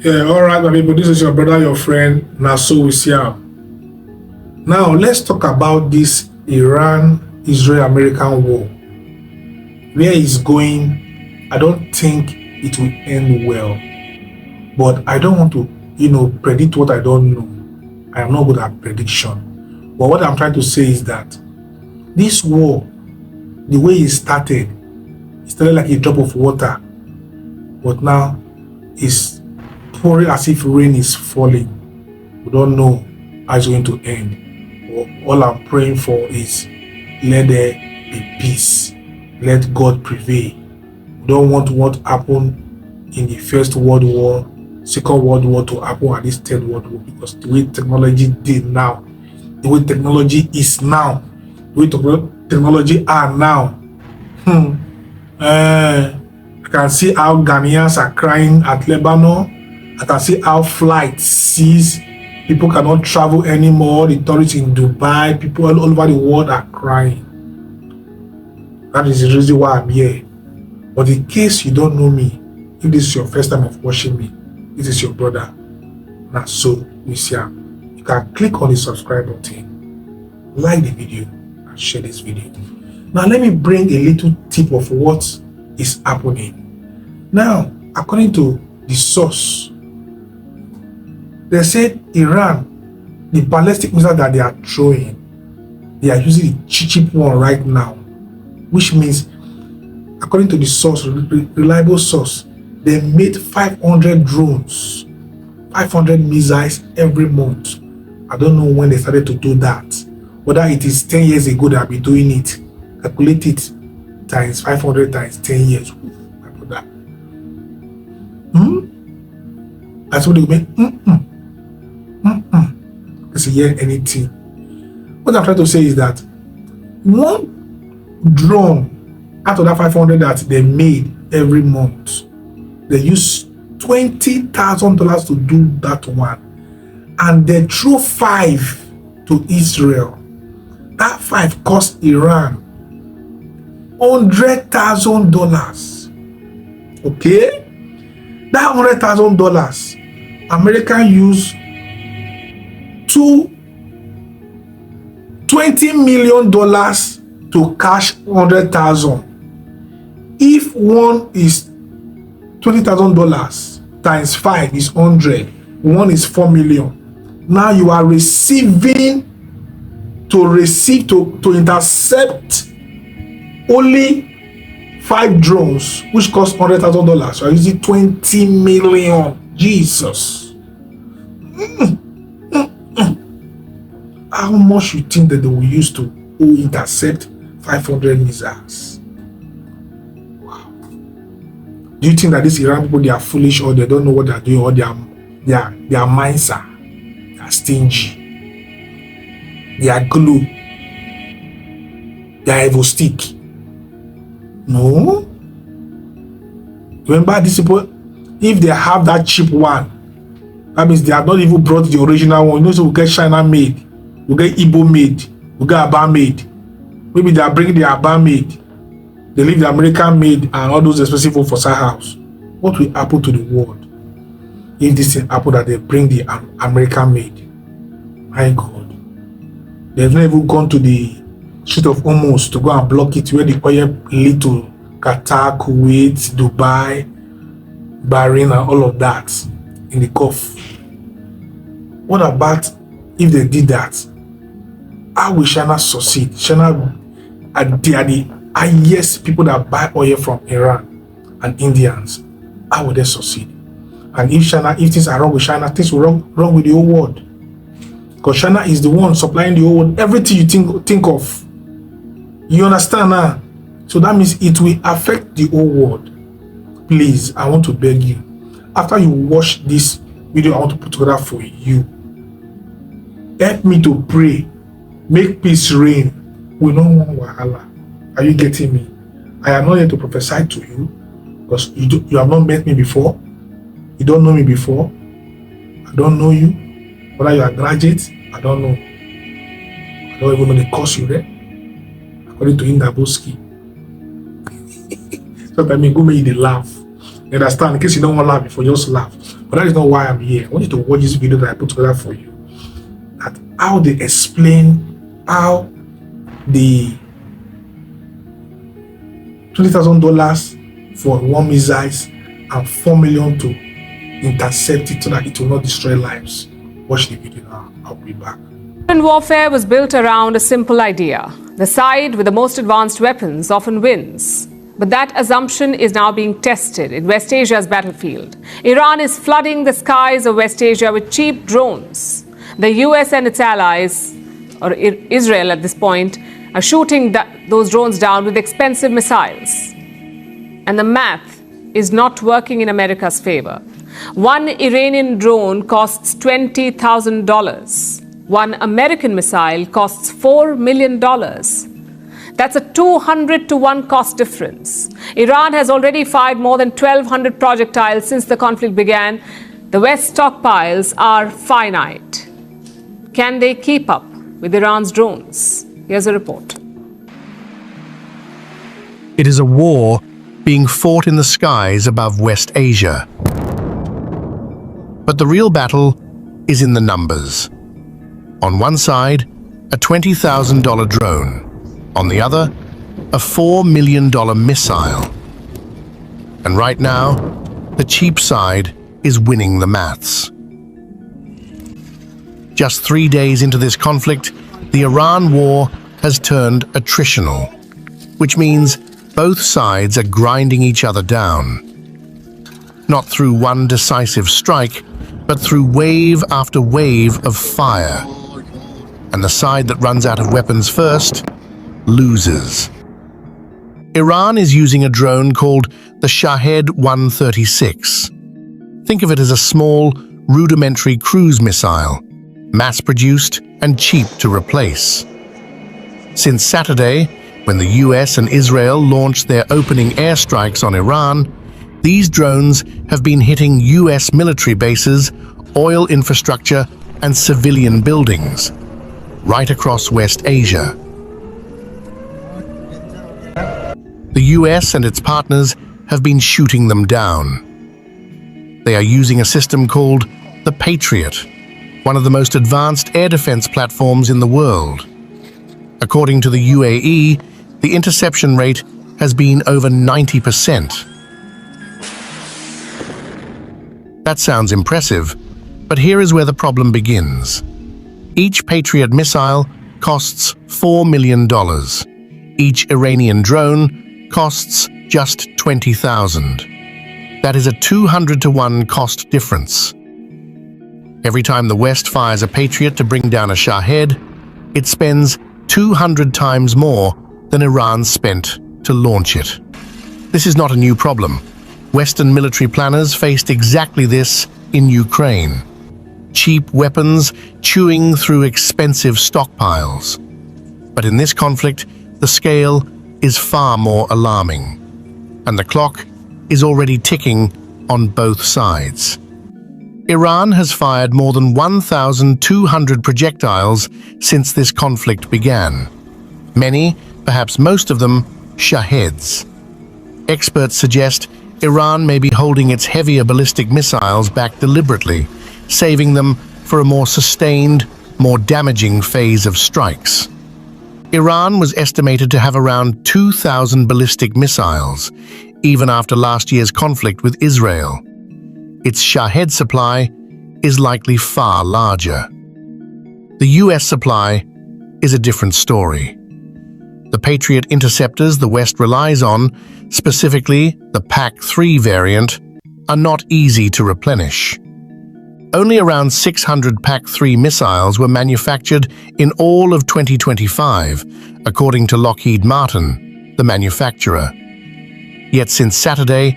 Yeah, all right, my people. This is your brother, your friend, Naso Wisiam. Now, let's talk about this Iran-Israel-American war. Where it's going, I don't think it will end well. But I don't want to, predict what I don't know. I am not good at prediction. But what I'm trying to say is that this war, the way it started like a drop of water. But now it's pouring as if rain is falling. We don't know how it's going to end. But all I'm praying for is let there be peace. Let God prevail. We don't want what happened in the First World War, Second World War to happen at this Third World War, because the way technology did now, the way technology is now, the way technology are now, I can see how Ghanaians are crying at Lebanon. I can see how flights cease. People cannot travel anymore. The tourists in Dubai, people all over the world are crying. That is the reason why I'm here. But in case you don't know me, if this is your first time of watching me, this is your brother, Naso Wisiam. You can click on the subscribe button, like the video, and share this video. Now, let me bring a little tip of what is happening. Now, according to the source, they said Iran, the ballistic missile that they are throwing, they are using the cheap one right now, which means, according to the source, reliable source, they made 500 drones, 500 missiles every month. I don't know when they started to do that. Whether it is 10 years ago they have been doing it. Calculate it times 500 times 10 years. My brother. That's what they mean. It's a year anything. What I'm trying to say is that one drone out of that 500 that they made every month, they use $20,000 to do that one, and they threw 5 to Israel. That 5 cost Iran $100,000. Okay, that $100,000, American use $20 million to cash 100,000. If one is $20,000 times 5 is 100, one is 4 million. Now you are receiving to intercept only 5 drones, which cost $100,000. You are using 20 million. Jesus. How much you think that they will use to intercept 500 missiles? Wow. Do you think that these Iran people, they are foolish, or they don't know what they are doing, or their minds are stingy? They are glue. They are evil stick. No. Remember, these people, if they have that cheap one, that means they have not even brought the original one. You know, so we'll get China made, we'll get Igbo made, we'll get Aba made. Maybe they are bringing the Aba made, they leave the American made and all those expensive food for side house. What will happen to the world if this thing happen that they bring the American made? My God. They've not even gone to the Strait of Hormuz to go and block it, where the oil lead to Qatar, Kuwait, Dubai, Bahrain, and all of that in the Gulf. What about if they did that? How will China succeed? China, they are the highest people that buy oil from Iran and Indians. How will they succeed? And if things are wrong with China, things will wrong with the whole world. Because China is the one supplying the whole world, everything you think of. You understand now? So that means it will affect the whole world. Please, I want to beg you. After you watch this video I want to put together for you, help me to pray. Make peace reign. We don't want wahala. Are you getting me? I am not here to prophesy to you, because you have not met me before. You don't know me before. I don't know you. Whether you are a graduate, I don't know. I don't even know the course you read. According to Indaboski. Sometimes go make you laugh. You understand? In case you don't want to laugh before, just laugh. But that is not why I'm here. I want you to watch this video that I put together for you. That how they explain how the $20,000 for one missile and $4 million to intercept it so that it will not destroy lives. Watch the video now. I'll be back. Warfare was built around a simple idea. The side with the most advanced weapons often wins. But that assumption is now being tested in West Asia's battlefield. Iran is flooding the skies of West Asia with cheap drones. The US and its allies, or Israel at this point, are shooting those drones down with expensive missiles. And the math is not working in America's favor. One Iranian drone costs $20,000. One American missile costs $4 million. That's a 200-to-1 cost difference. Iran has already fired more than 1,200 projectiles since the conflict began. The West stockpiles are finite. Can they keep up with Iran's drones? Here's a report. It is a war being fought in the skies above West Asia. But the real battle is in the numbers. On one side, a $20,000 drone. On the other, a $4 million missile. And right now, the cheap side is winning the maths. Just 3 days into this conflict, the Iran war has turned attritional, which means both sides are grinding each other down. Not through one decisive strike, but through wave after wave of fire. And the side that runs out of weapons first loses. Iran is using a drone called the Shahed 136. Think of it as a small, rudimentary cruise missile, mass-produced and cheap to replace. Since Saturday, when the US and Israel launched their opening airstrikes on Iran, these drones have been hitting US military bases, oil infrastructure, and civilian buildings, right across West Asia. The US and its partners have been shooting them down. They are using a system called the Patriot, one of the most advanced air defense platforms in the world. According to the UAE, the interception rate has been over 90%. That sounds impressive, but here is where the problem begins. Each Patriot missile costs $4 million. Each Iranian drone costs just $20,000. That is a 200-to-1 cost difference. Every time the West fires a Patriot to bring down a Shahed, it spends 200 times more than Iran spent to launch it. This is not a new problem. Western military planners faced exactly this in Ukraine. Cheap weapons chewing through expensive stockpiles. But in this conflict, the scale is far more alarming. And the clock is already ticking on both sides. Iran has fired more than 1,200 projectiles since this conflict began. Many, perhaps most of them, Shaheds. Experts suggest Iran may be holding its heavier ballistic missiles back deliberately, saving them for a more sustained, more damaging phase of strikes. Iran was estimated to have around 2,000 ballistic missiles, even after last year's conflict with Israel. Its Shahed supply is likely far larger. The US supply is a different story. The Patriot interceptors the West relies on, specifically the PAC-3 variant, are not easy to replenish. Only around 600 PAC-3 missiles were manufactured in all of 2025, according to Lockheed Martin, the manufacturer. Yet since Saturday,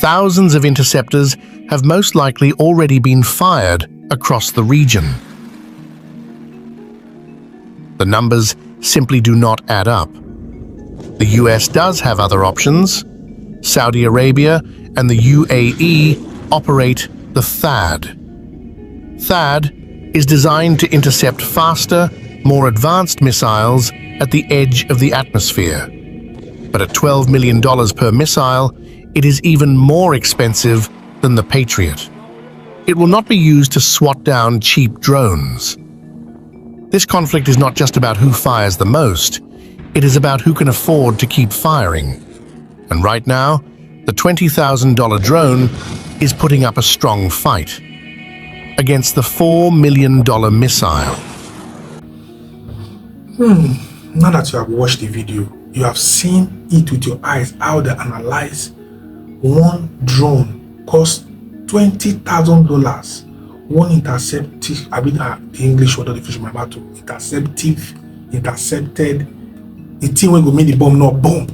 thousands of interceptors have most likely already been fired across the region. The numbers simply do not add up. The US does have other options. Saudi Arabia and the UAE operate the THAAD. THAAD is designed to intercept faster, more advanced missiles at the edge of the atmosphere. But at $12 million per missile, it is even more expensive than the Patriot. It will not be used to swat down cheap drones. This conflict is not just about who fires the most, it is about who can afford to keep firing. And right now, the $20,000 drone is putting up a strong fight against the $4 million missile. Now that you have watched the video, you have seen it with your eyes how they analyze one drone costs $20,000. One interceptive, the English word of the fish my mouth, intercepted, the thing when go make the bomb not bomb.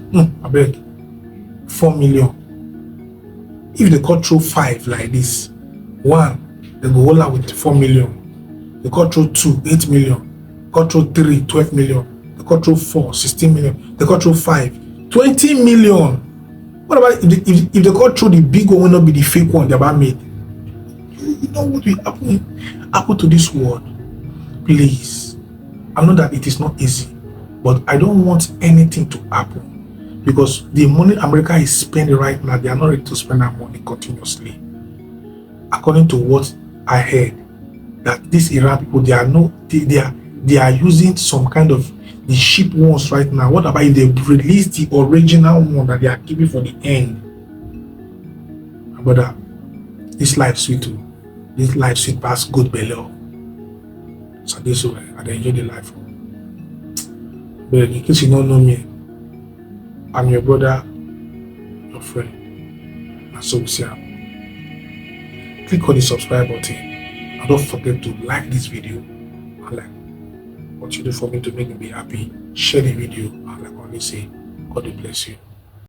I beg, 4 million. If they cut through 5 like this, 1, they go all out with 4 million. They cut through 2, 8 million. Cut through 3, 12 million. They cut through 4, 16 million. They cut through 5, 20 million. What about if they cut through the big one will not be the fake one they about made? You know what will happen to this world? Please. I know that it is not easy, but I don't want anything to happen, because the money America is spending right now, they are not ready to spend that money continuously. According to what I heard, that these Iran people, they are using some kind of the cheap ones right now. What about if they release the original one that they are keeping for the end? Brother, this life sweet too. This life sweet past good below. So this way, I enjoy the life. But in case you don't know me, I'm your brother, your friend. And so we see you. Click on the subscribe button and don't forget to like this video and like what you do for me to make me be happy. Share the video and like always say, God bless you.